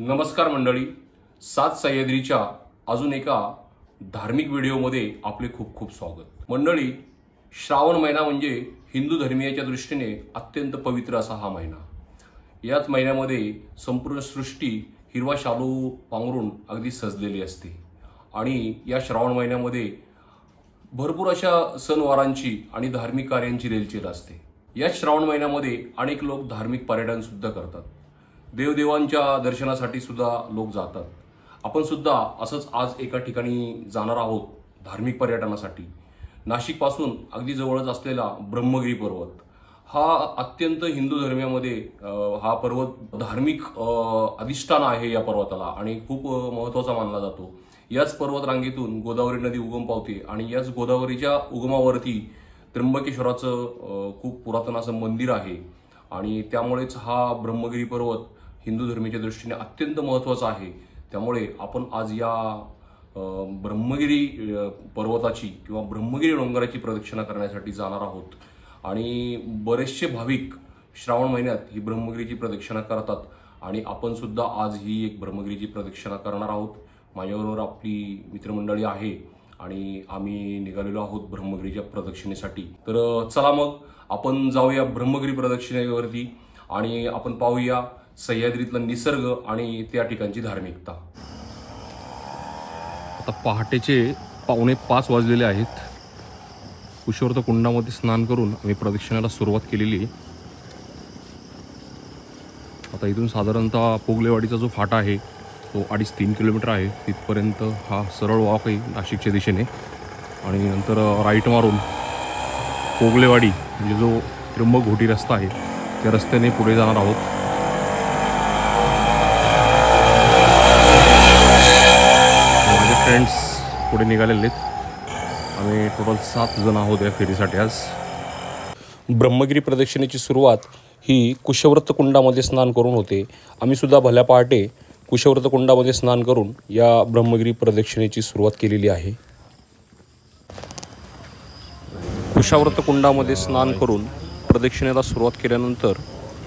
नमस्कार मंडळी, सात सह्याद्रीच्या अजून एका धार्मिक व्हिडिओमध्ये आपले खूप खूप स्वागत। मंडळी, श्रावण महिना म्हणजे हिंदू धर्मीयाच्या दृष्टीने अत्यंत पवित्र असा हा महिना। याच महिन्यामध्ये संपूर्ण सृष्टी हिरवा शालू पांघरून अगदी सजलेली असते आणि या श्रावण महिन्यामध्ये भरपूर अशा सणवारांची आणि धार्मिक कार्यांची रेलचेल असते। या श्रावण महिन्यामध्ये अनेक लोक धार्मिक पर्यटन सुद्धा करतात, देवदेवांच्या दर्शनासाठी सुद्धा लोक जातात। आपण सुद्धा असंच आज एका ठिकाणी जाणार आहोत धार्मिक पर्यटनासाठी। नाशिक पासून अगदी जवळच असलेला ब्रह्मगिरी पर्वत हा अत्यंत हिंदू धर्मामध्ये हा पर्वत धार्मिक अधिष्ठान आहे या पर्वताला आणि खूप महत्त्वाचा मानला जातो। याच पर्वत रांगेतून गोदावरी नदी उगम पावते आणि याच गोदावरीच्या उगमावरती त्र्यंबकेश्वराचं खूप पुरातन असं मंदिर आहे आणि त्यामुळेच हा ब्रह्मगिरी पर्वत हिंदू धर्माच्या दृष्टीने अत्यंत महत्त्वाचा आहे। त्यामुळे आपण आज या ब्रह्मगिरी पर्वताची किंवा ब्रह्मगिरी डोंगराची प्रदक्षिणा करण्यासाठी जाणार आहोत आणि बरेचसे भाविक श्रावण महिन्यात ही ब्रह्मगिरीची प्रदक्षिणा करतात आणि आपण सुद्धा आज ही एक ब्रह्मगिरीची प्रदक्षिणा करणार आहोत। माझ्याबरोबर आपली मित्रमंडळी आहे आणि आम्ही निघालेलो आहोत ब्रह्मगिरीच्या प्रदक्षिणेसाठी। तर चला मग आपण जाऊया ब्रह्मगिरी प्रदक्षिणेवरती आणि आपण पाहूया सह्याद्रीतला निसर्ग आणि त्या ठिकाणची धार्मिकता। आता पहाटेचे 4:45 वाजलेले आहेत। कुशवर्त कुंडामध्ये स्नान करून आम्ही प्रदक्षिणेला सुरुवात केलेली आहे। आता इथून साधारणतः पोगलेवाडीचा जो फाटा आहे तो 2.5-3 किलोमीटर आहे, तिथपर्यंत हा सरळ वॉक आहे नाशिकच्या दिशेने आणि नंतर राईट मारून पोगलेवाडी म्हणजे जो त्र्यंबक घोटी रस्ता आहे त्या रस्त्याने पुढे जाणार आहोत। माझे फ्रेंड्स पुढे निघालेले आहेत। आम्ही टोटल 7 जण आहोत या फेरीसाठी आज। ब्रह्मगिरी प्रदक्षिणेची सुरुवात ही कुशवर्त कुंडामध्ये स्नान करून होते। आम्ही सुद्धा भल्या पहाटे कुशवर्त कुंडामध्ये स्नान करून या ब्रह्मगिरी प्रदक्षिणेची सुरुवात केलेली आहे। कुशावर्त कुंडामध्ये स्नान करून प्रदक्षिणेला सुरुवात केल्यानंतर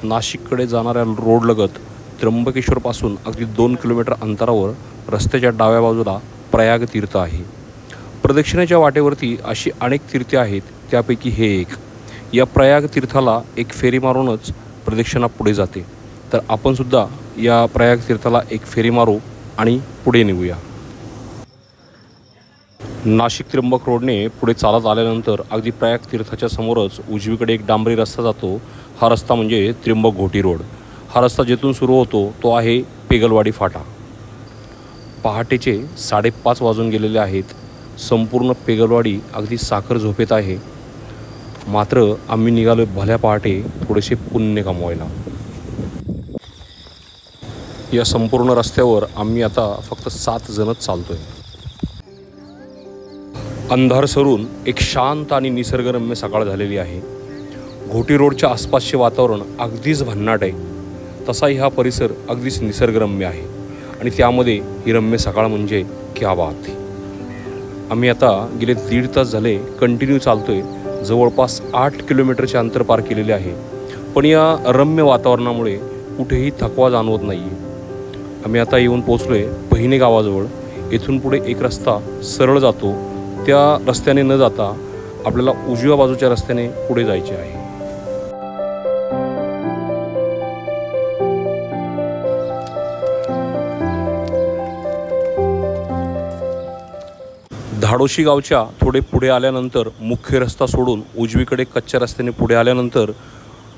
नाशिककडे जाणाऱ्या रोडलगत त्र्यंबकेश्वरपासून अगदी 2 किलोमीटर अंतरावर रस्त्याच्या डाव्या बाजूला प्रयाग तीर्थ आहे। प्रदक्षिणेच्या वाटेवरती अशी अनेक तीर्थे आहेत, त्यापैकी हे एक। या प्रयाग तीर्थाला एक फेरी मारूनच प्रदक्षिणा पुढे जाते, तर आपण सुद्धा या प्रयाग तीर्थाला एक फेरी मारू आणि पुढे निघूया। नाशिक त्र्यंबक रोडने पुढे चालत आल्यानंतर अगदी प्रयाग तीर्थाच्या समोरच उजवीकडे एक डांबरी रस्ता जातो। हा रस्ता म्हणजे त्र्यंबक घोटी रोड। हा रस्ता जिथून सुरू होतो तो आहे पेगलवाडी फाटा। पहाटेचे 5:30 वाजून गेलेले आहेत। संपूर्ण पेगलवाडी अगदी साखर झोपेत आहे, मात्र आम्ही निघालो भल्या पहाटे थोडेसे पुण्य कमवायला। या संपूर्ण रस्त्यावर आम्ही आता फक्त 7 जणच चालतोय। अंधार सरून एक शांत आणि निसर्गरम्य सकाळ झालेली आहे। घोटी रोडच्या आसपासचे वातावरण अगदीच भन्नाट आहे, तसाही हा परिसर अगदीच निसर्गरम्य आहे आणि त्यामध्ये ही रम्य सकाळ म्हणजे क्या बात। आम्ही आता गेले 1.5 तास झाले कंटिन्यू चालतोय। जवळपास 8 किलोमीटरचे अंतर पार केलेले आहे, पण या रम्य वातावरणामुळे कुठेही थकवा जाणवत नाही आहे। आम्ही आता येऊन पोचलोय बहिणे गावाजवळ। इथून पुढे एक रस्ता सरळ जातो, त्या रस्त्याने न जाता आपल्याला उजव्या बाजूच्या रस्त्याने पुढे जायचे आहे। धाडोशी गावच्या थोडे पुढे आल्यानंतर मुख्य रस्ता सोडून उजवीकडे कच्च्या रस्त्याने पुढे आल्यानंतर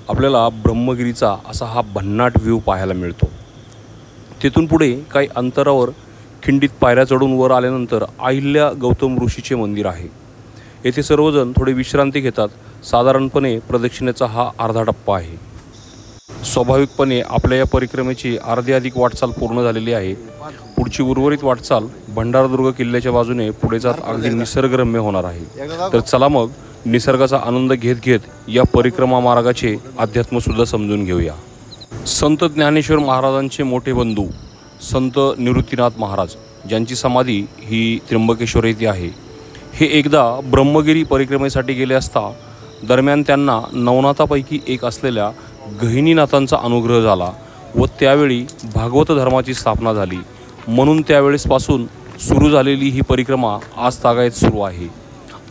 आपल्याला ब्रह्मगिरीचा असा हा भन्नाट व्ह्यू पाहायला मिळतो। तिथून पुढे काही अंतरावर खिंडीत पायऱ्या चढून वर आल्यानंतर अहिल्या गौतम ऋषीचे मंदिर आहे। येथे सर्वजण थोडे विश्रांती घेतात। साधारणपणे प्रदक्षिणेचा हा अर्धा टप्पा आहे। स्वाभाविकपणे आपल्या या परिक्रमेची अर्धी वाटचाल पूर्ण झालेली आहे। पुढची उर्वरित वाटचाल भंडारदुर्ग किल्ल्याच्या बाजूने पुढे जात अगदी निसर्गरम्य होणार आहे। तर चला मग निसर्गाचा आनंद घेत घेत या परिक्रमा मार्गाचे अध्यात्मसुद्धा समजून घेऊया। संत ज्ञानेश्वर महाराजांचे मोठे बंधू संत निवृत्तीनाथ महाराज, ज्यांची समाधी ही त्र्यंबकेश्वर येथे आहे, हे एकदा ब्रह्मगिरी परिक्रमेसाठी गेले असता दरम्यान त्यांना नवनाथापैकी एक असलेल्या गहिनीनाथांचा अनुग्रह झाला व त्यावेळी भागवत धर्माची स्थापना झाली, म्हणून त्यावेळेसपासून सुरू झालेली ही परिक्रमा आज तागायत सुरू आहे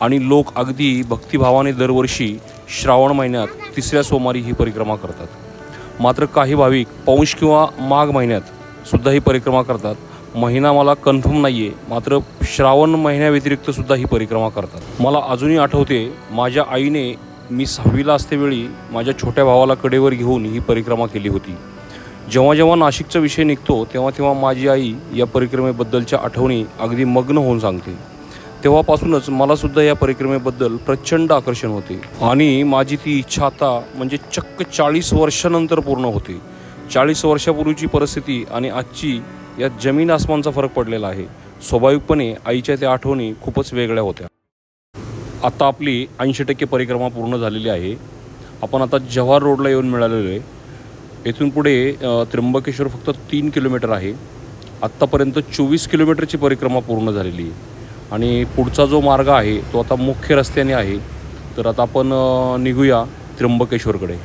आणि लोक अगदी भक्तिभावाने दरवर्षी श्रावण महिन्यात तिसऱ्या सोमवारी ही परिक्रमा करतात। मात्र काही भाविक पौष किंवा माघ महिन्यात सुद्धा ही परिक्रमा करतात। महिना मला कन्फर्म नाही आहे, मात्र श्रावण महिन्याव्यतिरिक्त सुद्धा ही परिक्रमा करतात। मला अजूनही आठवते, माझ्या आईने मी 6वीला असतेवेळी माझ्या छोट्या भावाला कडेवर घेऊन ही परिक्रमा केली होती। जेव्हा जेव्हा नाशिकचा विषय निघतो तेव्हा तेव्हा माझी आई या परिक्रमेबद्दलच्या आठवणी अगदी मग्न होऊन सांगते। तेव्हापासूनच मला सुद्धा या परिक्रमेबद्दल प्रचंड आकर्षण होते आणि माझी ती इच्छा आता म्हणजे चक्क 40 वर्षानंतर पूर्ण होते। 40 वर्षापूर्वीची परिस्थिती आणि आजची यात जमीन आसमानचा फरक पडलेला आहे। स्वाभाविकपणे आईच्या त्या आठवणी खूपच वेगळ्या होत्या। आता आपली 80% परिक्रमा पूर्ण झालेली आहे। आपण आता जव्हार रोडला येऊन मिळालेलो आहे। येथून पुढे त्र्यंबकेश्वर फक्त 3 किलोमीटर आहे। आत्तापर्यंत 24 किलोमीटरची परिक्रमा पूर्ण झालेली आहे आणि पुढचा जो मार्ग आहे तो आता मुख्य रस्त्याने आहे। तर आता आपण निघूया त्र्यंबकेश्वरकडे।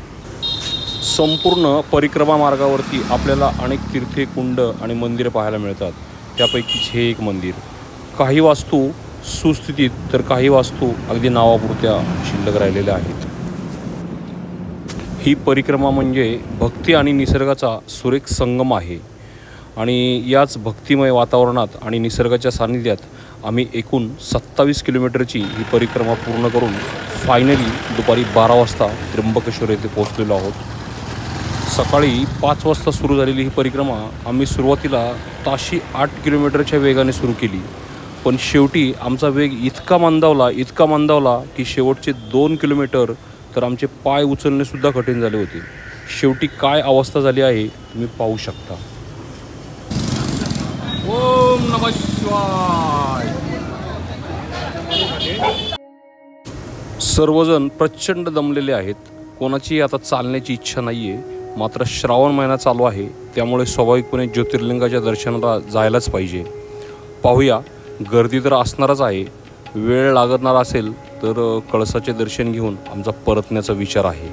संपूर्ण परिक्रमा मार्गावरती आपल्याला अनेक तीर्थे, कुंड आणि मंदिरे पाहायला मिळतात। त्यापैकीच हे एक मंदिर। काही वास्तू सुस्थितीत तर काही वास्तू अगदी नावापुरत्या शिल्लक राहिलेल्या आहेत। ही परिक्रमा म्हणजे भक्ती आणि निसर्गाचा सुरेख संगम आहे आणि याच भक्तिमय वातावरणात आणि निसर्गाच्या सानिध्यात आम्ही एकूण 27 किलोमीटरची ही परिक्रमा पूर्ण करून फायनली दुपारी 12 वाजता त्र्यंबकेश्वर येथे पोहोचलेलो आहोत। सकाळी 5 वाजता सुरू झालेली ही परिक्रमा आम्ही सुरुवातीला ताशी 8 किलोमीटरच्या वेगाने सुरू केली, पण शेवटी आमचा वेग इतका मंदावला की शेवटचे 2 किलोमीटर तर आमचे पाय उचलणेसुद्धा कठीण झाले होते। शेवटी काय अवस्था झाली आहे तुम्ही पाहू शकता। ओम नमः शिवाय। सर्वजण प्रचंड दमलेले आहेत। कोणाची आता चालण्याची इच्छा नाही आहे, मात्र श्रावण महिना चालू आहे त्यामुळे स्वाभाविकपणे ज्योतिर्लिंगाच्या दर्शनाला जायलाच पाहिजे। पाहूया, गर्दी तर असणारच आहे। वेळ लागणार असेल तर कळसाचे दर्शन घेऊन आमचा परतण्याचा विचार आहे।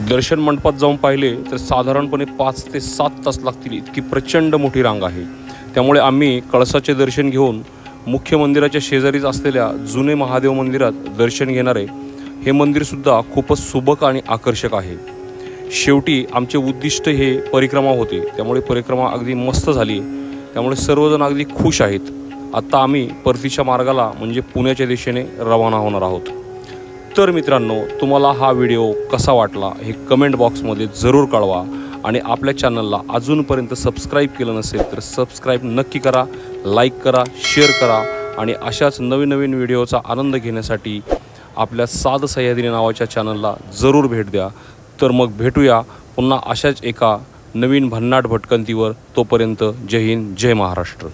दर्शन मंडपात जाऊन पाहिले तर साधारणपणे 5 ते 7 तास लागतील, इतकी प्रचंड मोठी रांग आहे। त्यामुळे आम्ही कळसाचे दर्शन घेऊन मुख्य मंदिराच्या शेजारीच असलेल्या जुने महादेव मंदिरात दर्शन घेणार आहे। हे मंदिरसुद्धा खूपच सुबक आणि आकर्षक आहे। शेवटी आमचे उद्दिष्ट हे परिक्रमा होते, त्यामुळे परिक्रमा अगदी मस्त झाली। त्यामुळे सर्वजण अगदी खुश आहेत। आता आम्ही परतीच्या मार्गाला म्हणजे पुण्याच्या दिशेने रवाना होणार आहोत। तर मित्रांनो, तुम्हाला हा व्हिडिओ कसा वाटला हे कमेंट बॉक्समध्ये जरूर कळवा आणि आपल्या चॅनलला अजूनपर्यंत सबस्क्राईब केलं नसेल तर सबस्क्राईब नक्की करा, लाईक करा, शेअर करा आणि अशाच नवीन व्हिडिओचा आनंद घेण्यासाठी आपल्या साध सह्याद्री नावाच्या चॅनलला जरूर भेट द्या। तर मग भेटूया पुन्हा अशाच एका नवीन भन्नाट भटकंतीवर। तोपर्यंत जय हिंद, जय महाराष्ट्र।